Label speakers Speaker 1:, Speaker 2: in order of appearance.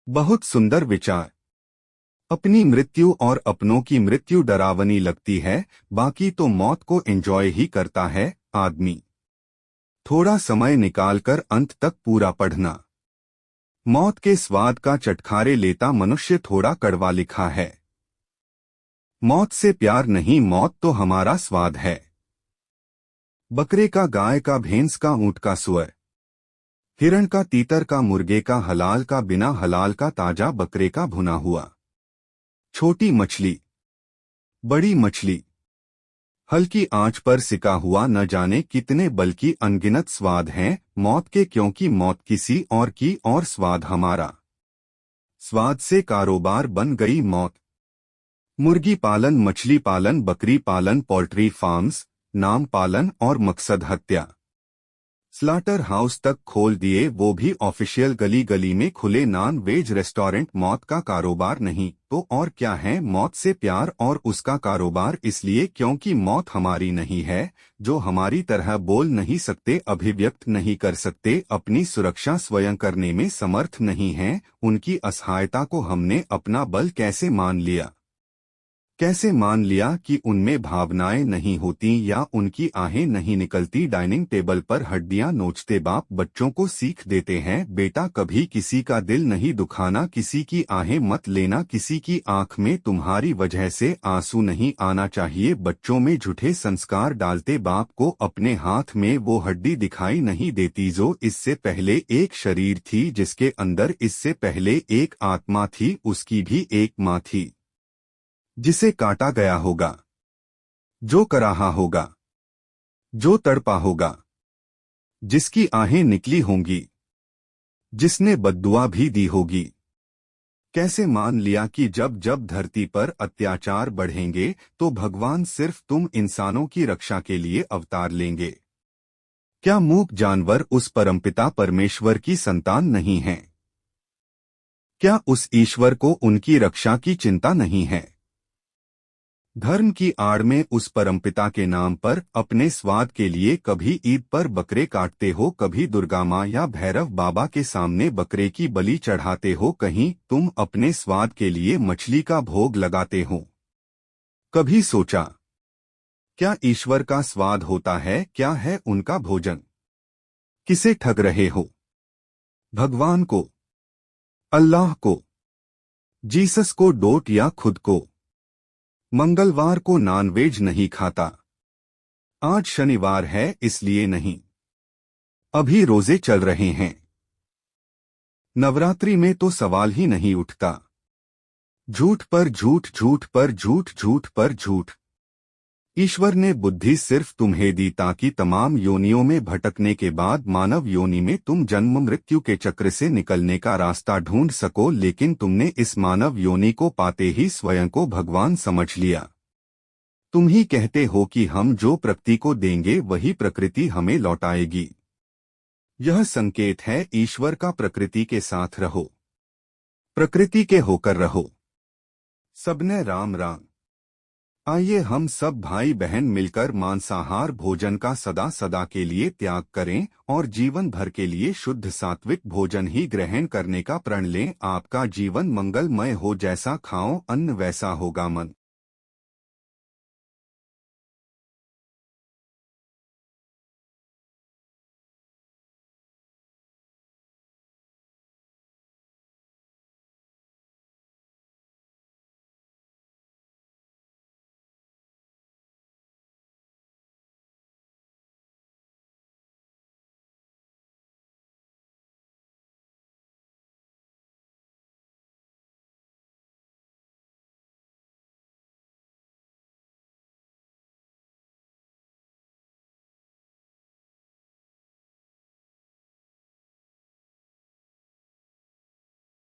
Speaker 1: बहुत सुंदर विचार। अपनी मृत्यु और अपनों की मृत्यु डरावनी लगती है, बाकी तो मौत को एंजॉय ही करता है आदमी। थोड़ा समय निकालकर अंत तक पूरा पढ़ना। मौत के स्वाद का चटखारे लेता मनुष्य थोड़ा कड़वा लिखा है। मौत से प्यार नहीं, मौत तो हमारा स्वाद है। बकरे का, गाय का, भैंस का, ऊंट का, सुअर, हिरण का, तीतर का, मुर्गे का, हलाल का, बिना हलाल का, ताजा बकरे का भुना हुआ। छोटी मछली, बड़ी मछली, हल्की आंच पर सिका हुआ, न जाने कितने बल्कि अनगिनत स्वाद हैं मौत के, क्योंकि मौत किसी और की और स्वाद हमारा। स्वाद से कारोबार बन गई मौत। मुर्गी पालन, मछली पालन, बकरी पालन, पोल्ट्री फार्म्स, नाम पालन और मकसद हत्या। स्लाटर हाउस तक खोल दिए, वो भी ऑफिशियल, गली गली में खुले नॉन वेज रेस्टोरेंट। मौत का कारोबार नहीं तो और क्या है? मौत से प्यार और उसका कारोबार इसलिए क्योंकि मौत हमारी नहीं है। जो हमारी तरह बोल नहीं सकते, अभिव्यक्त नहीं कर सकते, अपनी सुरक्षा स्वयं करने में समर्थ नहीं हैं, उनकी असहायता को हमने अपना बल कैसे मान लिया? कैसे मान लिया कि उनमें भावनाएं नहीं होती या उनकी आहें नहीं निकलती? डाइनिंग टेबल पर हड्डियां नोचते बाप बच्चों को सीख देते हैं, बेटा कभी किसी का दिल नहीं दुखाना, किसी की आहें मत लेना, किसी की आंख में तुम्हारी वजह से आंसू नहीं आना चाहिए। बच्चों में झूठे संस्कार डालते बाप को अपने हाथ में वो हड्डी दिखाई नहीं देती जो इससे पहले एक शरीर थी, जिसके अंदर इससे पहले एक आत्मा थी, उसकी भी एक माँ थी, जिसे काटा गया होगा, जो कराहा होगा, जो तड़पा होगा, जिसकी आहें निकली होंगी, जिसने बद्दुआ भी दी होगी। कैसे मान लिया कि जब जब धरती पर अत्याचार बढ़ेंगे तो भगवान सिर्फ तुम इंसानों की रक्षा के लिए अवतार लेंगे? क्या मूक जानवर उस परमपिता परमेश्वर की संतान नहीं हैं? क्या उस ईश्वर को उनकी रक्षा की चिंता नहीं है? धर्म की आड़ में उस परमपिता के नाम पर अपने स्वाद के लिए कभी ईद पर बकरे काटते हो, कभी दुर्गा माँ या भैरव बाबा के सामने बकरे की बलि चढ़ाते हो, कहीं तुम अपने स्वाद के लिए मछली का भोग लगाते हो। कभी सोचा क्या ईश्वर का स्वाद होता है? क्या है उनका भोजन? किसे ठग रहे हो? भगवान को, अल्लाह को, जीसस को, डोट या खुद को? मंगलवार को नॉनवेज नहीं खाता, आज शनिवार है इसलिए नहीं, अभी रोजे चल रहे हैं। नवरात्रि में तो सवाल ही नहीं उठता। झूठ पर झूठ, झूठ पर झूठ, झूठ पर झूठ। ईश्वर ने बुद्धि सिर्फ तुम्हें दी ताकि तमाम योनियों में भटकने के बाद मानव योनि में तुम जन्म मृत्यु के चक्र से निकलने का रास्ता ढूंढ सको, लेकिन तुमने इस मानव योनि को पाते ही स्वयं को भगवान समझ लिया। तुम ही कहते हो कि हम जो प्रकृति को देंगे वही प्रकृति हमें लौटाएगी। यह संकेत है ईश्वर का, प्रकृति के साथ रहो, प्रकृति के होकर रहो। सबने राम राम। आइए हम सब भाई बहन मिलकर मांसाहार भोजन का सदा सदा के लिए त्याग करें और जीवन भर के लिए शुद्ध सात्विक भोजन ही ग्रहण करने का प्रण लें। आपका जीवन मंगलमय हो, जैसा खाओ अन्न वैसा होगा मन।